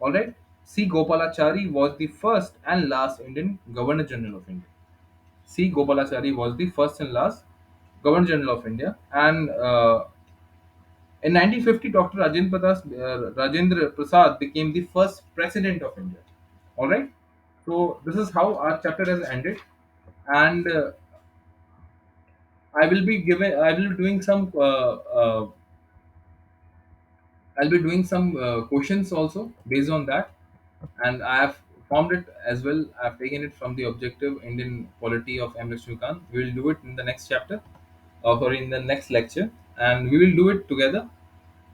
All right. C. Gopalachari was the first and last Indian Governor General of India. C. Gopalachari was the first and last Governor General of India. And in 1950, Dr. Rajendra Prasad became the first President of India. All right. So this is how our chapter has ended, and I will be given. I will be doing some. I'll be doing some questions also based on that, and I have formed it as well. I've taken it from the objective Indian polity of M. Laxmikant. We will do it in the next chapter, or sorry, in the next lecture, and we will do it together.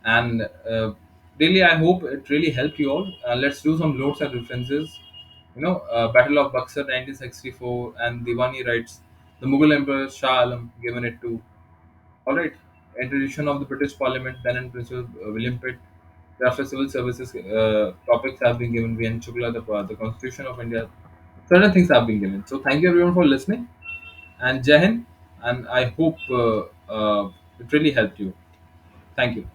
And really, I hope it really helped you all. Let's do some notes and references Battle of Buxar 1964, and the one he writes, the Mughal Emperor Shah Alam given it to. All right, introduction of the British Parliament, then and Prince William Pitt. After civil services topics have been given, VN Chukla, the Constitution of India. Certain things have been given. So thank you everyone for listening, and Jai Hind, and I hope it really helped you. Thank you.